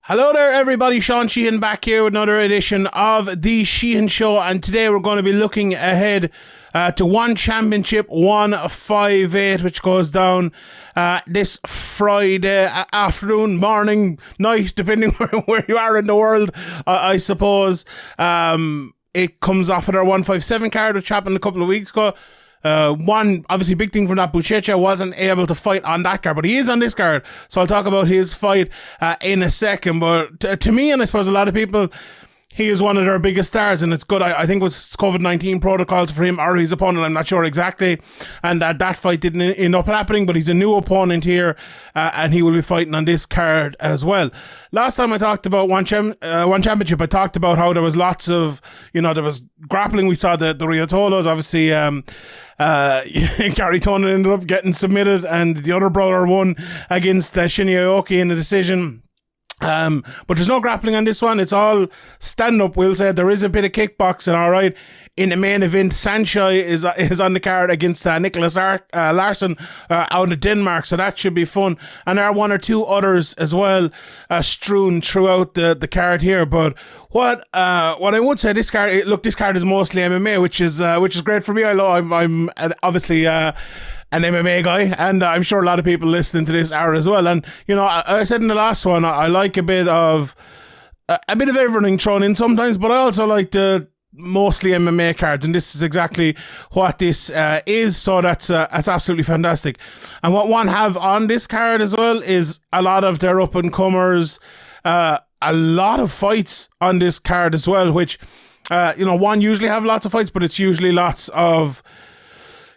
Hello there everybody, Sean Sheehan back here with another edition of The Sheehan Show, and today we're going to be looking ahead to One Championship 158, which goes down this Friday afternoon, morning, night, depending where you are in the world, I suppose. It comes off of our 157 card, which happened a couple of weeks ago. One obviously big thing from that, Buchecha wasn't able to fight on that card, but he is on this card, so I'll talk about his fight in a second. But to me, and I suppose a lot of people, he is one of their biggest stars, and it's good. I think it was COVID-19 protocols for him or his opponent, I'm not sure exactly, and that fight didn't end up happening, but he's a new opponent here, and he will be fighting on this card as well. Last time I talked about one championship, I talked about how there was lots of, there was grappling. We saw the Riotolos, obviously. Gary Tonin ended up getting submitted, and the other brother won against Shinya Aoki in a decision. But there's no grappling on this one. It's all stand-up, we'll say. There is a bit of kickboxing, all right. In the main event, Sanchai is on the card against Nicholas Larsson out of Denmark, so that should be fun. And there are one or two others as well strewn throughout the card here. But what I would say, this card is mostly MMA, which is great for me. I'm obviously an MMA guy, and I'm sure a lot of people listening to this are as well. And I said in the last one, I like a bit of everything thrown in sometimes, but I also like the mostly MMA cards, and this is exactly what this is. So that's absolutely fantastic. And what one have on this card as well is a lot of their up and comers, a lot of fights on this card as well, which one usually have lots of fights, but it's usually lots of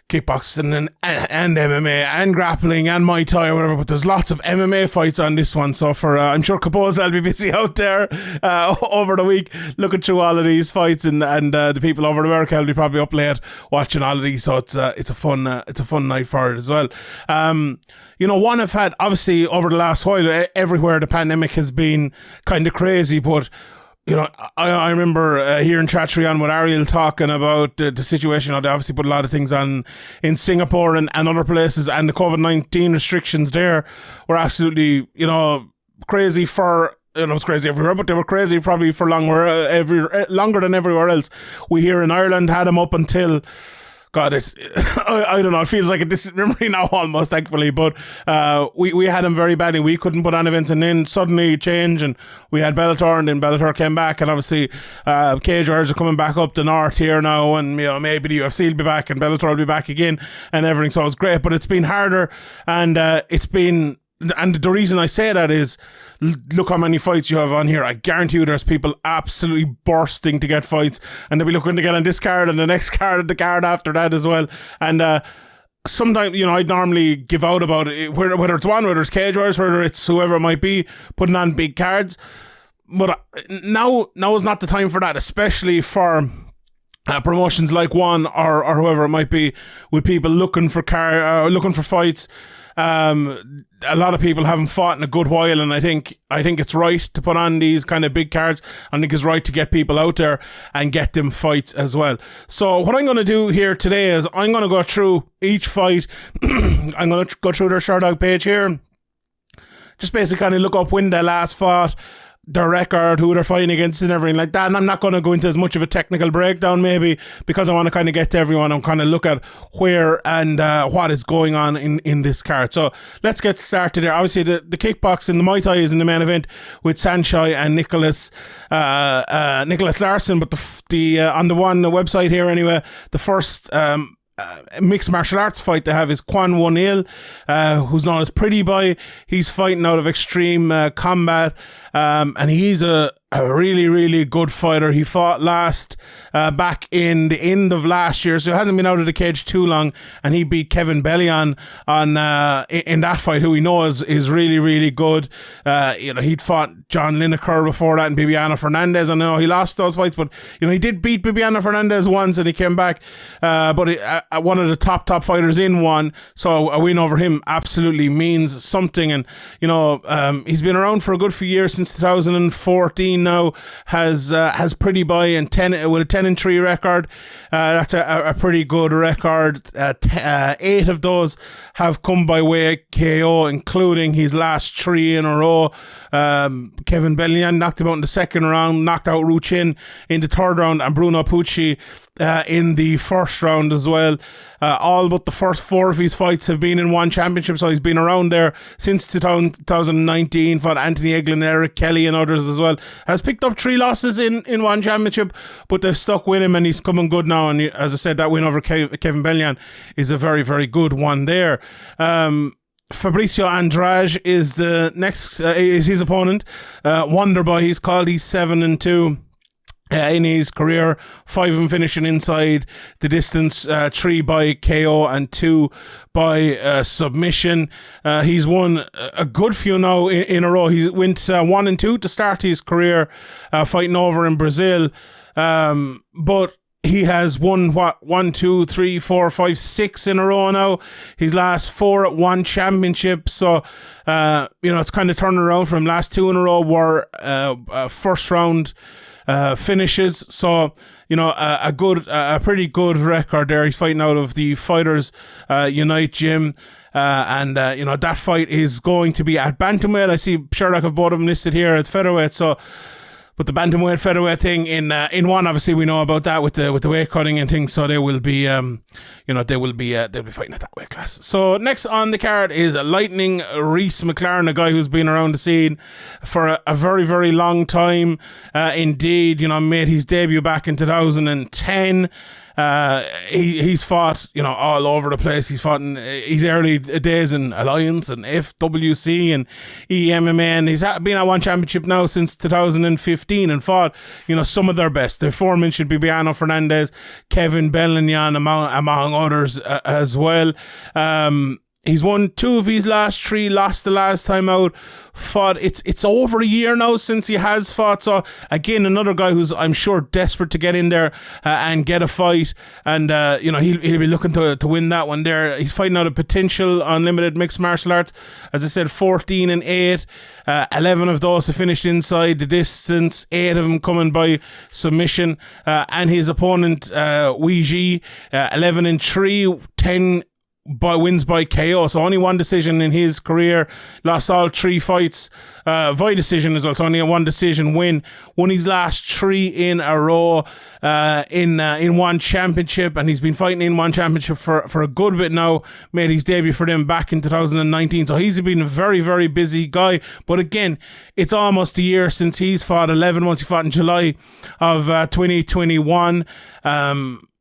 kickboxing and MMA and grappling and Muay Thai or whatever, but there's lots of MMA fights on this one. So I'm sure Capoza will be busy out there over the week looking through all of these fights, and the people over in America will be probably up late watching all of these. So it's a fun night for it as well. One I've had obviously over the last while, everywhere the pandemic has been kind of crazy, but I remember hearing Chatrian with Ariel talking about the situation. They obviously put a lot of things on in Singapore and other places, and the COVID-19 restrictions there were absolutely, crazy for, it's crazy everywhere, but they were crazy probably for longer than everywhere else. We here in Ireland had them up until, God, I don't know, it feels like a distant memory now almost, thankfully, but we had them very badly. We couldn't put on events, and then suddenly it changed, and we had Bellator, and then Bellator came back, and obviously cage warriors are coming back up the north here now, and maybe the UFC will be back, and Bellator will be back again, and everything, so it's great, but it's been harder, and and the reason I say that is, look how many fights you have on here. I guarantee you there's people absolutely bursting to get fights, and they'll be looking to get on this card and the next card and the card after that as well. And sometimes, I'd normally give out about it, whether it's one, whether it's cage warriors, whether it's whoever it might be, putting on big cards. But now is not the time for that, especially for promotions like One or whoever it might be, with people looking for fights. A lot of people haven't fought in a good while, and I think it's right to put on these kind of big cards. I think it's right to get people out there and get them fights as well. So what I'm going to do here today is I'm going to go through each fight. I'm going to go through their Sherdog page here, just basically kind of look up when they last fought, their record, who they're fighting against and everything like that. And I'm not going to go into as much of a technical breakdown, maybe, because I want to kind of get to everyone and kind of look at where and what is going on in this card. So let's get started there. Obviously the kickboxing, the Muay Thai is in the main event with Sanchai and Nicholas Larsson, but the on the website here anyway, the first mixed martial arts fight they have is Kwon Won-il, who's known as Pretty Boy. He's fighting out of Extreme Combat, and he's a really, really good fighter. He fought back in the end of last year, so he hasn't been out of the cage too long, and he beat Kevin Bellion in that fight, who we know is really, really good. He'd fought John Lineker before that and Bibiana Fernandez. I know he lost those fights, but he did beat Bibiana Fernandez once, and he came back, but one of the top fighters in One, so a win over him absolutely means something. And he's been around for a good few years, since 2014 now has Pretty Boy and 10 with a 10-3 record. That's a pretty good record. 8 of those have come by Wei Xie, including his last 3 in a row. Kevin Bellian knocked him out in the second round, knocked out Ruchin in the third round, and Bruno Pucci in the first round as well. All but the first 4 of his fights have been in one championship, so he's been around there since 2019. Fought Anthony Eglin, Eric Kelly and others as well. Has picked up 3 losses in one championship, but they've stuck with him and he's coming good now. And as I said, that win over Kevin Bellian is a very, very good one there. Fabricio Andrade is the next, is his opponent. Wonder Boy, he's called. He's 7-2. In his career, 5 of them finishing inside the distance, 3 by KO and 2 by submission. He's won a good few now in a row. He went 1-2 to start his career, fighting over in Brazil. But he has won 1, 2, 3, 4, 5, 6 in a row now. His last 4 at one championship. So, it's kind of turning around for him. Last 2 in a row were first round finishes. So, a pretty good record there. He's fighting out of the Fighters Unite gym. And that fight is going to be at bantamweight. I see Sherlock have both of them listed here at featherweight. So, but the bantamweight featherweight thing in one, obviously we know about that with the weight cutting and things. So they will be they'll be fighting at that weight class. So next on the card is Lightning Reece Mclaren, a guy who's been around the scene for a very, very long time. Indeed, made his debut back in 2010. He's fought, all over the place. He's fought in his early days in Alliance and FWC and EMMA, and he's been at one championship now since 2015 and fought, some of their best. The aforementioned Bibiano Fernandez, Kevin Bellian, among others as well. He's won 2 of his last 3, lost the last time out, fought. It's over a year now since he has fought. So again, another guy who's, I'm sure, desperate to get in there and get a fight. And, he'll be looking to win that one there. He's fighting out of Potential Unlimited Mixed Martial Arts. As I said, 14-8. 11 of those have finished inside the distance, 8 of them coming by submission. And his opponent, Wei Xie, 11-3, 10 wins by KO, so only one decision in his career. Lost all 3 fights by decision as well, so only a 1 decision win. Won his last 3 in a row in one championship, and he's been fighting in one championship for a good bit now. Made his debut for them back in 2019, so he's been a very, very busy guy. But again, it's almost a year since he's fought. 11 months. He fought in July of 2021.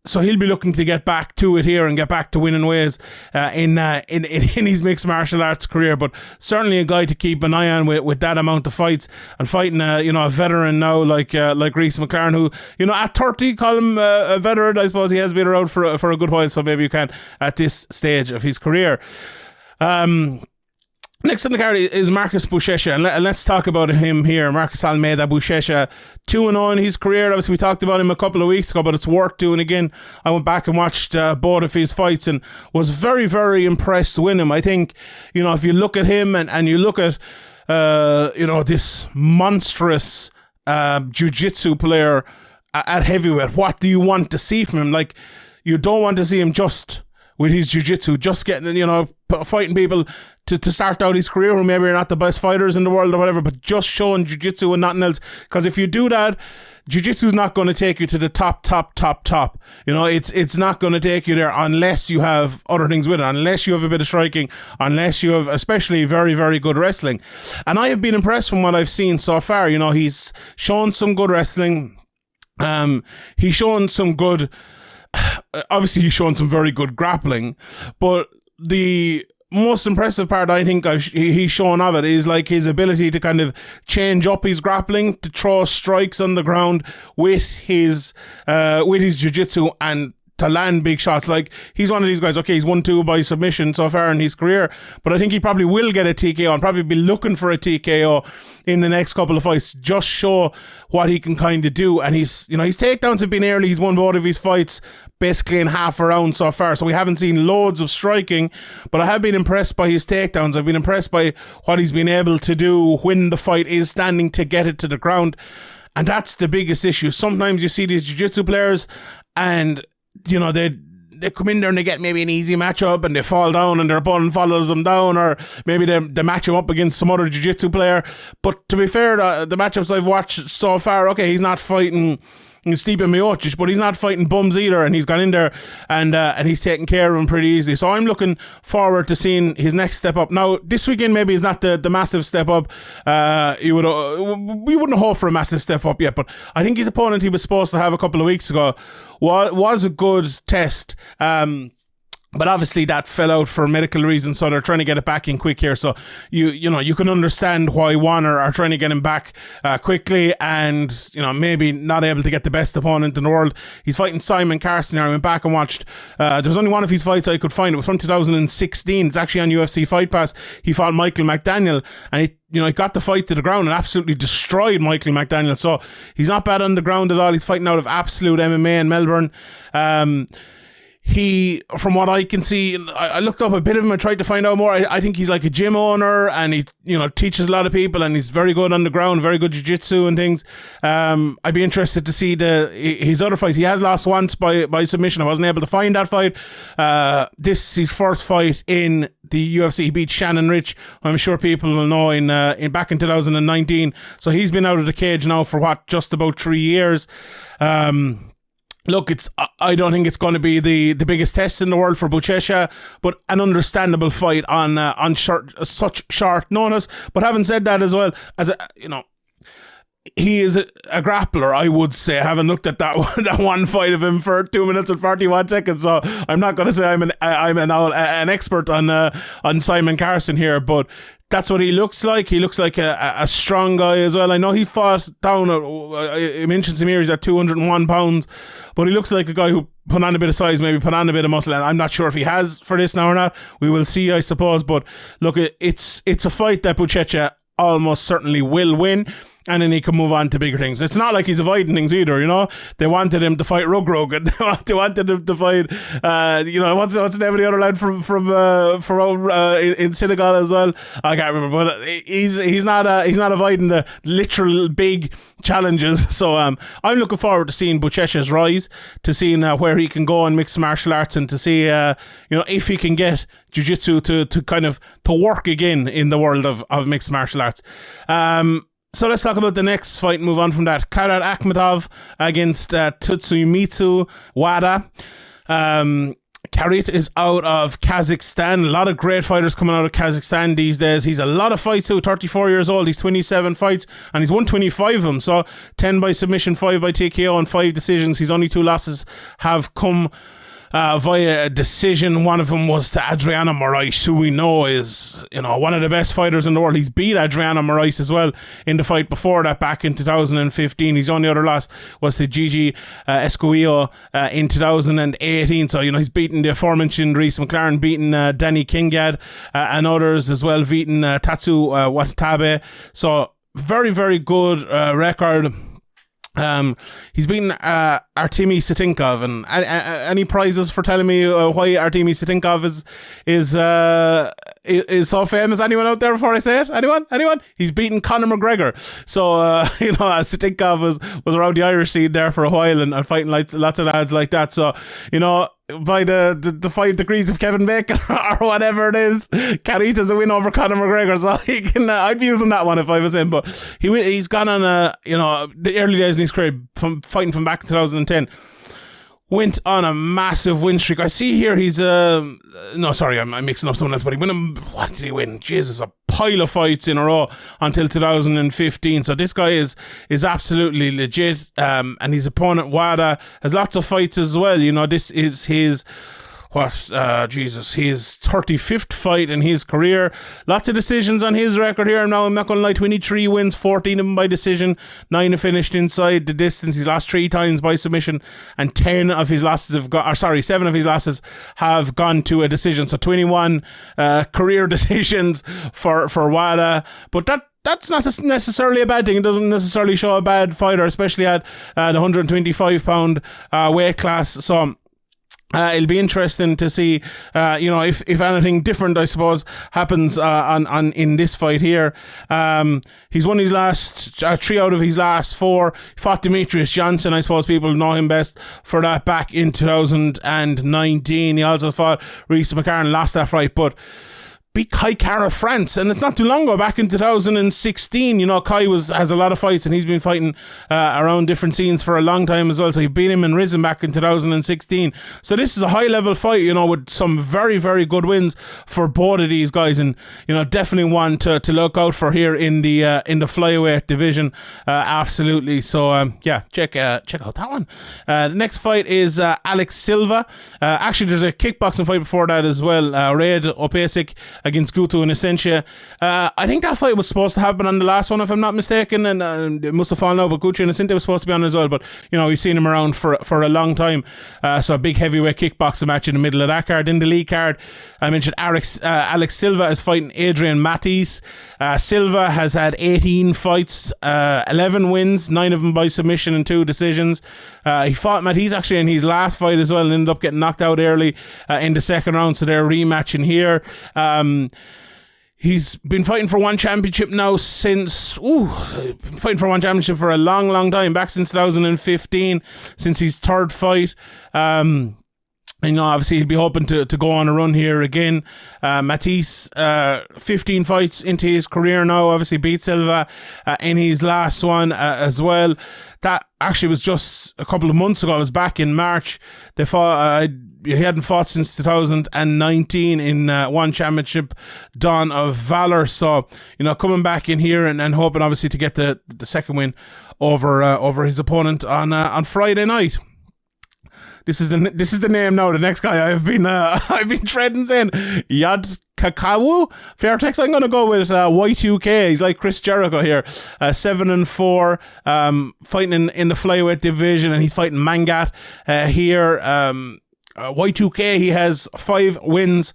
So he'll be looking to get back to it here and get back to winning ways in his mixed martial arts career. But certainly a guy to keep an eye on with that amount of fights and fighting a veteran now like Reece Mclaren, who at 30, call him a veteran. I suppose he has been around for a good while, so maybe you can at this stage of his career. Next on the card is Marques Buchecha, and let's talk about him here. Marques Almeida Buchecha, 2-0 in his career. Obviously, we talked about him a couple of weeks ago, but it's worth doing again. I went back and watched both of his fights and was very, very impressed with him. I think, if you look at him and you look at, this monstrous jiu-jitsu player at heavyweight, what do you want to see from him? Like, you don't want to see him just with his jiu-jitsu, just getting, fighting people to start out his career who maybe are not the best fighters in the world or whatever, but just showing jiu-jitsu and nothing else. Because if you do that, jiu-jitsu is not going to take you to the top. It's not going to take you there unless you have other things with it, unless you have a bit of striking, unless you have especially very, very good wrestling. And I have been impressed from what I've seen so far. He's shown some good wrestling. He's shown some good... Obviously, he's shown some very good grappling, but the most impressive part I think he's shown of it is like his ability to kind of change up his grappling, to throw strikes on the ground with his jiu-jitsu and land big shots. Like, he's one of these guys, okay, he's 1-2 by submission so far in his career, but I think he probably will get a TKO and probably be looking for a TKO in the next couple of fights, just show what he can kind of do. And his takedowns have been early. He's won both of his fights basically in half a round so far, so we haven't seen loads of striking, but I have been impressed by his takedowns. I've been impressed by what he's been able to do when the fight is standing to get it to the ground, and that's the biggest issue. Sometimes you see these jiu-jitsu players and they come in there and they get maybe an easy matchup and they fall down and their opponent follows them down, or maybe they match him up against some other jiu-jitsu player. But to be fair, the matchups I've watched so far, okay, he's not fighting Stipe Miocic, but he's not fighting bums either, and he's gone in there and he's taken care of him pretty easily. So I'm looking forward to seeing his next step up. Now, this weekend maybe is not the massive step up. We wouldn't hope for a massive step up yet, but I think his opponent he was supposed to have a couple of weeks ago was a good test. But obviously that fell out for medical reasons, so they're trying to get it back in quick here. So you can understand why Warner are trying to get him back quickly, and maybe not able to get the best opponent in the world. He's fighting Simon Carson here. I went back and watched. There was only one of his fights I could find. It was from 2016. It's actually on UFC Fight Pass. He fought Michael McDaniel, and he got the fight to the ground and absolutely destroyed Michael McDaniel. So he's not bad on the ground at all. He's fighting out of Absolute MMA in Melbourne. He, from what I can see, I looked up a bit of him. I tried to find out more. I think he's like a gym owner, and he, teaches a lot of people, and he's very good on the ground, very good jiu-jitsu and things. I'd be interested to see his other fights. He has lost once by submission. I wasn't able to find that fight. This is his first fight in the UFC. He beat Shannon Rich, I'm sure people will know, in back in 2019. So he's been out of the cage now for just about 3 years. Look, I don't think it's going to be the biggest test in the world for Buchecha, but an understandable fight on such short notice. But having said that, as well, he is a grappler, I would say. I haven't looked at that one fight of him for 2 minutes and 41 seconds, so I'm not going to say I'm an expert on Simon Carson here, but that's what he looks like. He looks like a strong guy as well. I know he fought down, I mentioned some here, he's at 201 pounds, but he looks like a guy who put on a bit of size, maybe put on a bit of muscle, and I'm not sure if he has for this now or not. We will see, I suppose, but look, it's a fight that Buchecha almost certainly will win, and then he can move on to bigger things. It's not like he's avoiding things either, They wanted him to fight Rug, and they wanted him to fight, what's the name of the other lad from in Senegal as well? I can't remember, but he's not avoiding the literal big challenges. So I'm looking forward to seeing Buchecha's rise, to seeing where he can go in mixed martial arts, and to see if he can get jiu-jitsu to kind of to work again in the world of mixed martial arts. So let's talk about the next fight and move on from that. Kairat Akhmetov against Tatsumitsu Wada. Kairat is out of Kazakhstan. A lot of great fighters coming out of Kazakhstan these days. He's a lot of fights too, 34 years old. He's 27 fights and he's won 25 of them. So 10 by submission, 5 by TKO and 5 decisions. His only 2 losses have come via a decision. One of them was to Adriana Moraes, who we know is one of the best fighters in the world. He's beat Adriana Moraes as well in the fight before that back in 2015. His only other loss was to Gigi Escuillo in 2018. So he's beaten the aforementioned Reece Mclaren, beaten Danny Kingad and others as well, beaten Tatsu Watabe. So very, very good record. He's beaten Artemy Sitinkov, and any prizes for telling me why Artemy Sitinkov is so famous? Anyone out there before I say it? Anyone? He's beaten Conor McGregor. So Sitinkov was around the Irish scene there for a while and fighting lots of lads like that. So by the 5 degrees of Kevin Bacon or whatever it is, Kairat has a win over Conor McGregor, so he can. I'd be using that one if I was him. But he's gone on the early days in his career from fighting from back in 2010. Went on a massive win streak. I see here he's I'm mixing up someone else, but what did he win? Jesus, a pile of fights in a row until 2015. So this guy is absolutely legit. And his opponent Wada has lots of fights as well. This is his his 35th fight in his career. Lots of decisions on his record here. Now, I'm not going to lie, 23 wins, 14 of them by decision, 9 have finished inside the distance. He's lost 3 times by submission, and 7 of his losses have gone to a decision. So 21 career decisions for Wada. But that's not necessarily a bad thing. It doesn't necessarily show a bad fighter, especially at the 125-pound weight class. So it'll be interesting to see, if anything different, I suppose, happens in this fight here. He's won his last 3 out of his last 4. He fought Demetrius Johnson. I suppose people know him best for that back in 2019. He also fought Reece Mclaren, lost that fight, but beat Kairat of France, and it's not too long ago, back in 2016. Kai has a lot of fights, and he's been fighting around different scenes for a long time as well, so he beat him in Risen back in 2016. So this is a high level fight, with some very, very good wins for both of these guys, and definitely one to look out for here in the flyweight division. Absolutely. So check out that one. The next fight is Alex Silva. Actually, there's a kickboxing fight before that as well. Red Opasic against Guto and Essentia. I think that fight was supposed to happen on the last one, if I'm not mistaken, and it must have fallen out, but Guto and Essentia was supposed to be on as well, but we've seen him around for a long time. So a big heavyweight kickboxing match in the middle of that card. In the lead card, I mentioned Alex Silva is fighting Adrian Mattheis. Silva has had 18 fights, 11 wins, 9 of them by submission and 2 decisions. He fought Mattheis actually in his last fight as well, and ended up getting knocked out early in the second round, so they're rematching here. He's been fighting for one championship now fighting for one championship for a long, long time, back since 2015, since his 3rd fight. Obviously he'll be hoping to go on a run here again. Mattheis, 15 fights into his career now, obviously beat Silva in his last one as well. That actually was just a couple of months ago. It was back in March. They fought. He hadn't fought since 2019 in one championship, Dawn of Valor. So coming back in here and hoping obviously to get the second win over his opponent on Friday night. This is the name now. The next guy I've been treading saying, Yodkaikaew. Fairtex, I'm going to go with Y2K. He's like Chris Jericho here. 7-4, fighting in the flyweight division, and he's fighting Mangat here. Y2K, he has 5 wins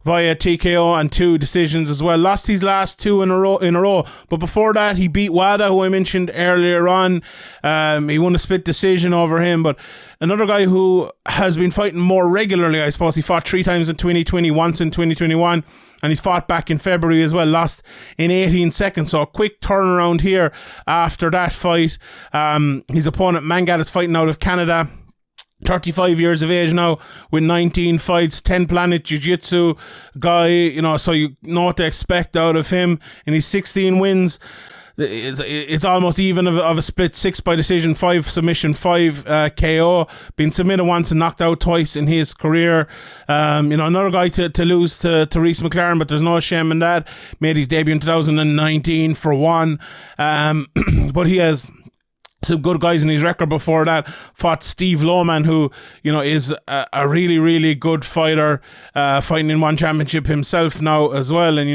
via TKO and 2 decisions as well. Lost his last 2 in a row. But before that, he beat Wada, who I mentioned earlier on. He won a split decision over him. But another guy who has been fighting more regularly, I suppose. He fought 3 times in 2020, once in 2021. And he's fought back in February as well, lost in 18 seconds. So a quick turnaround here after that fight. His opponent, Mangat, is fighting out of Canada. 35 years of age now, with 19 fights, 10 Planet Jiu-Jitsu guy, so you know what to expect out of him. And he's 16 wins. It's almost even of a split, 6 by decision, 5 submission, 5 KO. Been submitted once and knocked out twice in his career. Another guy to lose to Reece Mclaren, but there's no shame in that. Made his debut in 2019 for one. But he has some good guys in his record before that. Fought Steve Lohman, who is a really, really good fighter, fighting in one championship himself now as well. And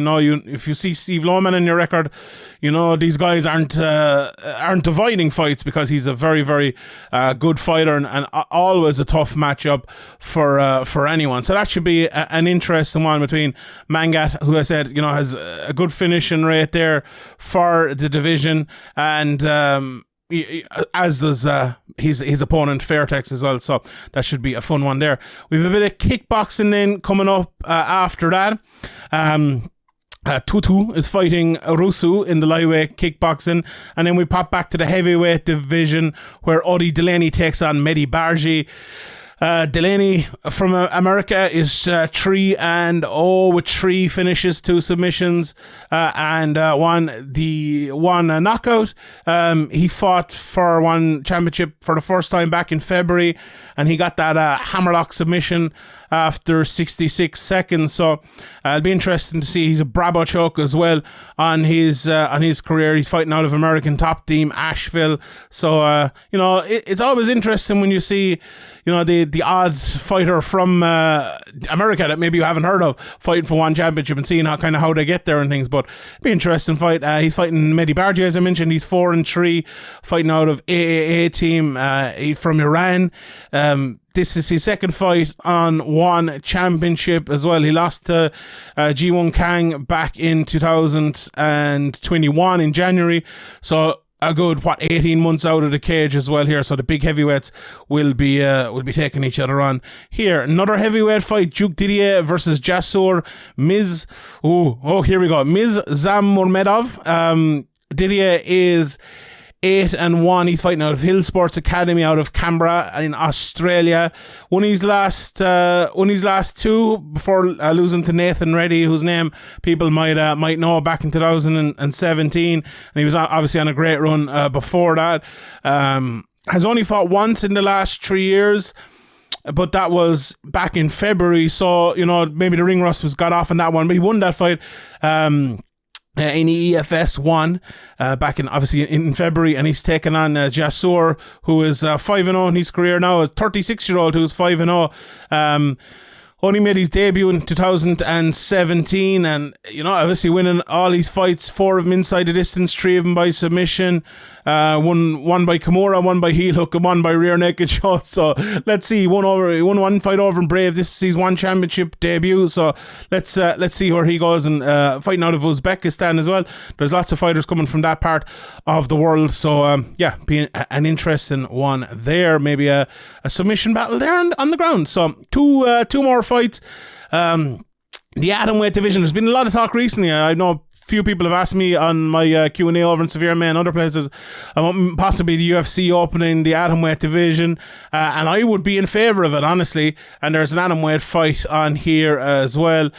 if you see Steve Lohman in your record, these guys aren't dividing fights, because he's a very, very good fighter and always a tough matchup for anyone. So that should be an interesting one between Mangat, who I said has a good finishing rate there for the division, and as does his opponent Fairtex as well. So that should be a fun one there. We have a bit of kickboxing then coming up after that. Tutu is fighting Rusu in the lightweight kickboxing, and then we pop back to the heavyweight division where Odie Delaney takes on Mehdi Barghi. Delaney from America is 3-0 with 3 finishes, 2 submissions, and one knockout. He fought for one championship for the first time back in February, and he got that hammerlock submission after 66 seconds. So it'll be interesting to see. He's a Bravo choke as well on his career. He's fighting out of American Top Team Asheville. So it's always interesting when you see the the odd fighter from America that maybe you haven't heard of fighting for one championship and seeing how they get there and things. But it'll be an interesting fight. He's fighting Mehdi Barghi, as I mentioned. He's 4-3, fighting out of AAA team from Iran. This is his second fight on one championship as well. He lost to Ji-Won Kang back in 2021 in January. So a good 18 months out of the cage as well here. So the big heavyweights will be taking each other on here. Another heavyweight fight: Didier versus Jasur. Here we go. Mirzamukhamedov. Didier is 8-1. He's fighting out of Hill Sports Academy out of Canberra in Australia. Won his last two before losing to Nathan Reddy, whose name people might know, back in 2017. And he was obviously on a great run before that. Has only fought once in the last 3 years, but that was back in February. So, maybe the ring rust got off in that one, but he won that fight. In EFS 1 back in February, and he's taken on Jasur, who is 5-0 in his career now, a 36-year-old who's 5-0. Only made his debut in 2017, and obviously winning all his fights, 4 of them inside the distance, 3 of them by submission, one by Kimura, 1 by heel hook, and 1 by rear naked shot. So let's see, he won one fight over in Brave. This is his one championship debut. So let's see where he goes, and fighting out of Uzbekistan as well. There's lots of fighters coming from that part of the world. So being an interesting one there. Maybe a submission battle there on the ground. So two more fights. The atomweight division, there's been a lot of talk recently. I know few people have asked me on my Q&A over in Severe Man and other places about possibly the UFC opening the atomweight division, and I would be in favour of it, honestly. And there's an atomweight fight on here as well.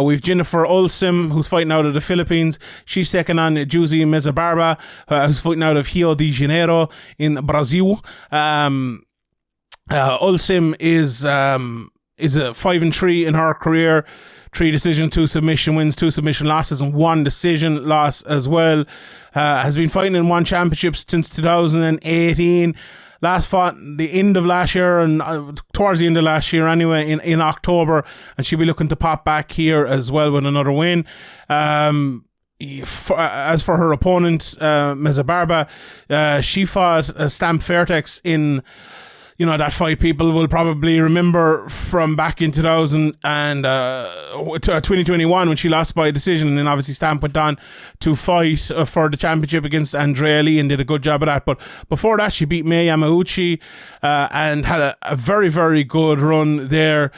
We've Jennifer Olsim, who's fighting out of the Philippines. She's taking on Juicy Mezabarba, who's fighting out of Rio de Janeiro in Brazil. Olsim is a 5-3 in her career. 3 decision, 2 submission wins, 2 submission losses, and 1 decision loss as well. Has been fighting in one championship since 2018. Last fought the end of last year, and towards the end of last year anyway, in October, and she'll be looking to pop back here as well with another win. As for her opponent, Mezabarba, she fought Stamp Fairtex in that fight people will probably remember from back in 2021 when she lost by decision, and then obviously Stamp went on to fight for the championship against Andrade and did a good job of that. But before that, she beat Mei Yamauchi and had a very, very good run there.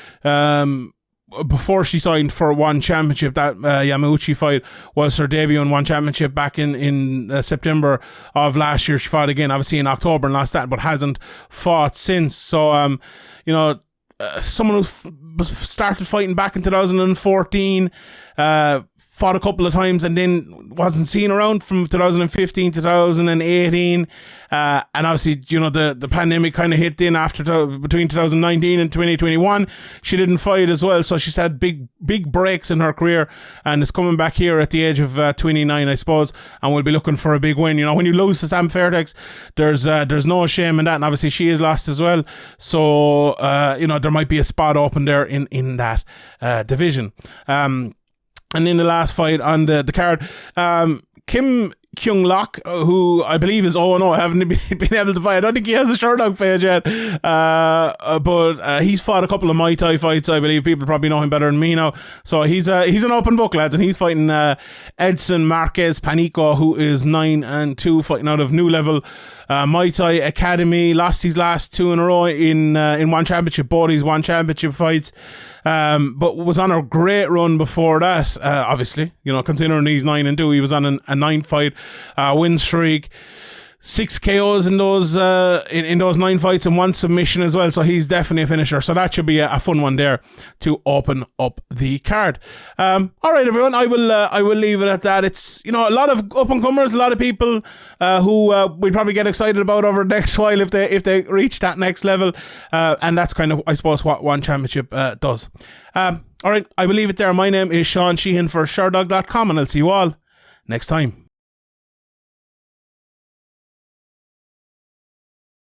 Before she signed for one championship. That Yamauchi fight was her debut in one championship back in September of last year. She fought again, obviously, in October and lost that, but hasn't fought since. So, someone who started fighting back in 2014, fought a couple of times and then wasn't seen around from 2015 2018, and obviously the pandemic kind of hit in between 2019 and 2021. She didn't fight as well, so she's had big breaks in her career and is coming back here at the age of 29, I suppose, and will be looking for a big win. When you lose to Sam Fairtex, there's no shame in that, and obviously she is lost as well, so there might be a spot open there in that division. And in the last fight on the card, Kyung Lok, who I believe is 0-0, haven't been able to fight. I don't think he has a Sherdog page yet, but he's fought a couple of Muay Thai fights, I believe. People probably know him better than me now. So he's an open book, lads, and he's fighting Edson Marques Panico, who is 9-2, fighting out of New Level Muay Thai Academy. Lost his last 2 in a row in one championship, both his one championship fights. But was on a great run before that, obviously, considering he's 9-2, he was on a 9-fight win streak, 6 KOs in those 9 fights and 1 submission as well. So he's definitely a finisher. So that should be a fun one there to open up the card. All right, everyone, I will leave it at that. It's a lot of up and comers, a lot of people who we'll probably get excited about over the next while if they reach that next level, and that's kind of, I suppose, what one championship does. All right, I will leave it there. My name is Sean Sheehan for Sherdog.com, and I'll see you all next time.